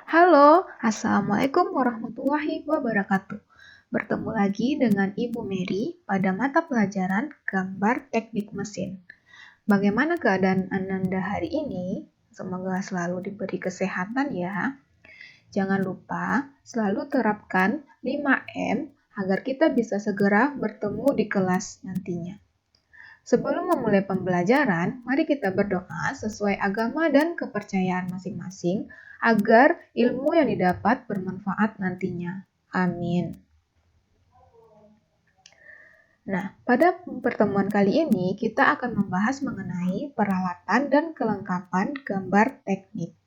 Halo, Assalamualaikum warahmatullahi wabarakatuh. Bertemu lagi dengan Ibu Mary pada mata pelajaran Gambar Teknik Mesin. Bagaimana keadaan Ananda hari ini? Semoga selalu diberi kesehatan ya. Jangan lupa selalu terapkan 5M agar kita bisa segera bertemu di kelas nantinya. Sebelum memulai pembelajaran, mari kita berdoa sesuai agama dan kepercayaan masing-masing agar ilmu yang didapat bermanfaat nantinya. Amin. Nah, pada pertemuan kali ini kita akan membahas mengenai peralatan dan kelengkapan gambar teknik.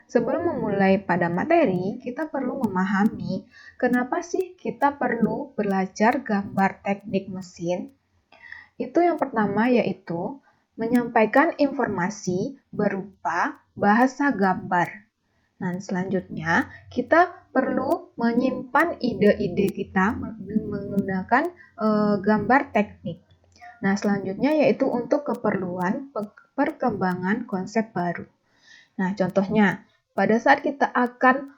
Sebelum memulai pada materi, kita perlu memahami kenapa sih kita perlu belajar gambar teknik mesin. Itu yang pertama yaitu menyampaikan informasi berupa bahasa gambar. Nah, selanjutnya kita perlu menyimpan ide-ide kita menggunakan gambar teknik. Nah, selanjutnya yaitu untuk keperluan perkembangan konsep baru. Nah, contohnya pada saat kita akan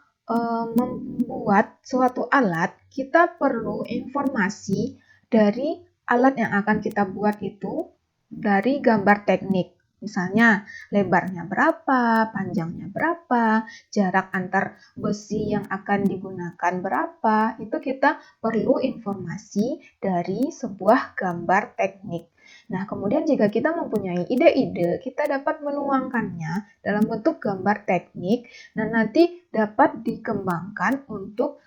membuat suatu alat, kita perlu informasi dari alat yang akan kita buat itu dari gambar teknik. Misalnya, lebarnya berapa, panjangnya berapa, jarak antar besi yang akan digunakan berapa, itu kita perlu informasi dari sebuah gambar teknik. Nah, kemudian jika kita mempunyai ide-ide, kita dapat menuangkannya dalam bentuk gambar teknik dan nanti dapat dikembangkan untuk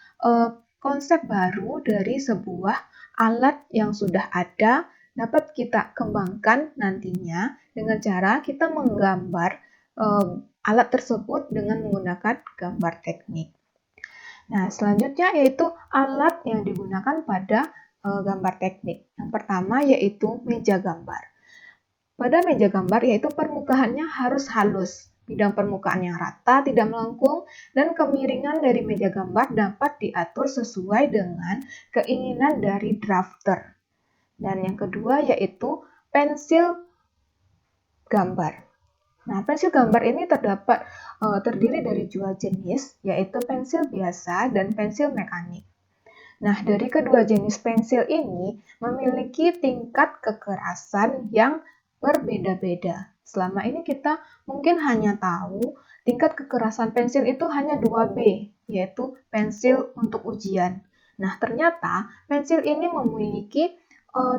konsep baru dari sebuah alat yang sudah ada dapat kita kembangkan nantinya dengan cara kita menggambar alat tersebut dengan menggunakan gambar teknik. Nah, selanjutnya yaitu alat yang digunakan pada gambar teknik. Yang pertama yaitu meja gambar. Pada meja gambar yaitu permukaannya harus halus, bidang permukaan yang rata, tidak melengkung, dan kemiringan dari meja gambar dapat diatur sesuai dengan keinginan dari drafter. Dan yang kedua yaitu pensil gambar. Nah, pensil gambar ini terdiri dari dua jenis, yaitu pensil biasa dan pensil mekanik. Nah, dari kedua jenis pensil ini memiliki tingkat kekerasan yang berbeda-beda. Selama ini kita mungkin hanya tahu tingkat kekerasan pensil itu hanya 2B, yaitu pensil untuk ujian. Nah, ternyata pensil ini memiliki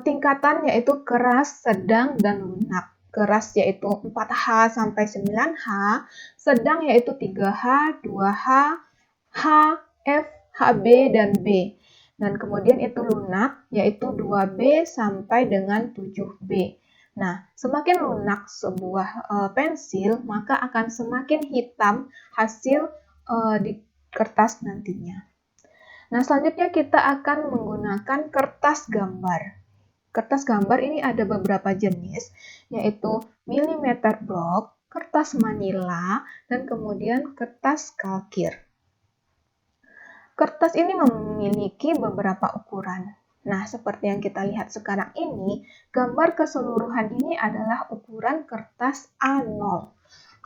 tingkatan yaitu keras, sedang, dan lunak. Keras yaitu 4H sampai 9H, sedang yaitu 3H, 2H, H, F, HB, dan B. Dan kemudian itu lunak yaitu 2B sampai dengan 7B. Nah, semakin lunak sebuah pensil, maka akan semakin hitam hasil di kertas nantinya. Nah, selanjutnya kita akan menggunakan kertas gambar. Kertas gambar ini ada beberapa jenis, yaitu milimeter block, kertas manila, dan kemudian kertas kalkir. Kertas ini memiliki beberapa ukuran. Nah, seperti yang kita lihat sekarang ini, gambar keseluruhan ini adalah ukuran kertas A0.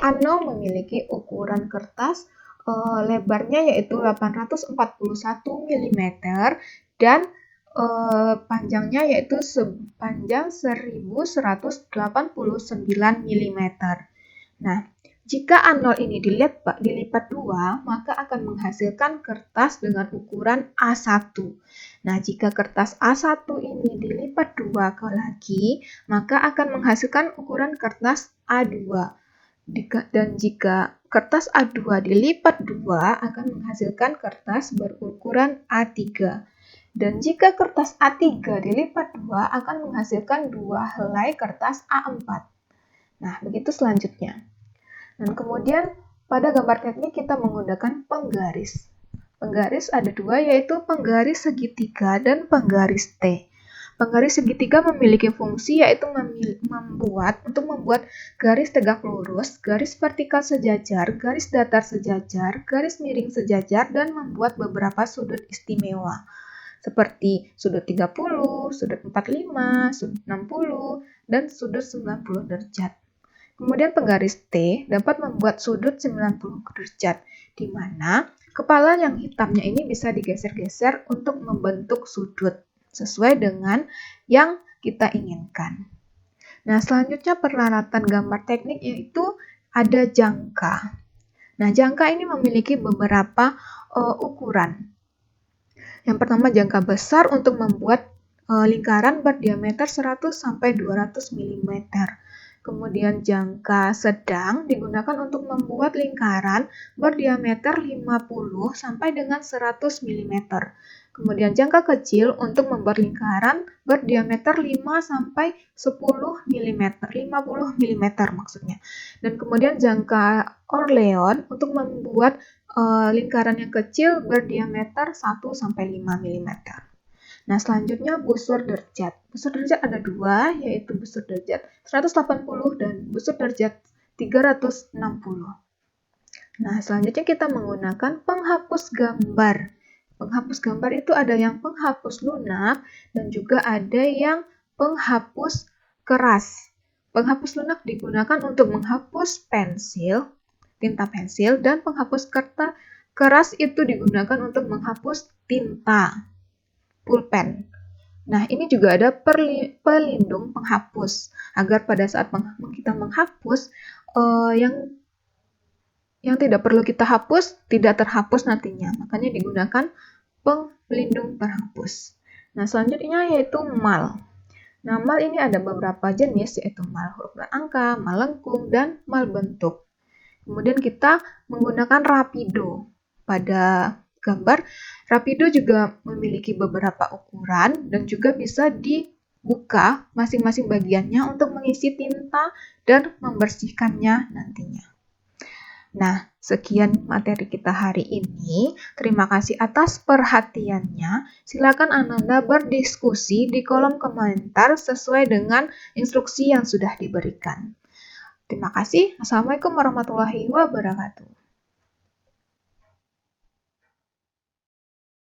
A0 memiliki ukuran kertas lebarnya yaitu 841 mm dan panjangnya yaitu sepanjang 1189 mm. Nah, jika A0 ini dilipat 2, maka akan menghasilkan kertas dengan ukuran A1. Nah, jika kertas A1 ini dilipat 2 lagi, maka akan menghasilkan ukuran kertas A2. Dan jika kertas A2 dilipat 2, akan menghasilkan kertas berukuran A3. Dan jika kertas A3 dilipat 2 akan menghasilkan 2 helai kertas A4. Nah, begitu selanjutnya. Dan kemudian pada gambar teknik kita menggunakan penggaris. Penggaris ada dua yaitu penggaris segitiga dan penggaris T. Penggaris segitiga memiliki fungsi yaitu membuat garis tegak lurus, garis vertikal sejajar, garis datar sejajar, garis miring sejajar, dan membuat beberapa sudut istimewa seperti sudut 30, sudut 45, sudut 60, dan sudut 90 derajat. Kemudian penggaris T dapat membuat sudut 90 derajat, di mana kepala yang hitamnya ini bisa digeser-geser untuk membentuk sudut sesuai dengan yang kita inginkan. Nah, selanjutnya peralatan gambar teknik yaitu ada jangka. Nah, jangka ini memiliki beberapa ukuran. Yang pertama jangka besar untuk membuat lingkaran berdiameter 100 sampai 200 mm. Kemudian jangka sedang digunakan untuk membuat lingkaran berdiameter 50 sampai dengan 100 mm. Kemudian jangka kecil untuk membuat lingkaran berdiameter 5 sampai 10 mm, 50 mm maksudnya. Dan kemudian jangka Orleon untuk membuat lingkaran yang kecil berdiameter 1 sampai 5 mm. Nah, selanjutnya busur derajat. Busur derajat ada dua, yaitu busur derajat 180 dan busur derajat 360. Nah, selanjutnya kita menggunakan penghapus gambar. Penghapus gambar itu ada yang penghapus lunak dan juga ada yang penghapus keras. Penghapus lunak digunakan untuk menghapus pensil, tinta pensil, dan penghapus keras itu digunakan untuk menghapus tinta pulpen. Nah, ini juga ada pelindung penghapus agar pada saat kita menghapus yang tidak perlu kita hapus tidak terhapus nantinya. Makanya digunakan pelindung penghapus. Nah, selanjutnya yaitu mal. Nah, mal ini ada beberapa jenis yaitu mal huruf berangka, mal lengkung, dan mal bentuk. Kemudian kita menggunakan rapido pada gambar. Rapido juga memiliki beberapa ukuran dan juga bisa dibuka masing-masing bagiannya untuk mengisi tinta dan membersihkannya nantinya. Nah, sekian materi kita hari ini. Terima kasih atas perhatiannya. Silakan Ananda berdiskusi di kolom komentar sesuai dengan instruksi yang sudah diberikan. Terima kasih. Assalamualaikum warahmatullahi wabarakatuh.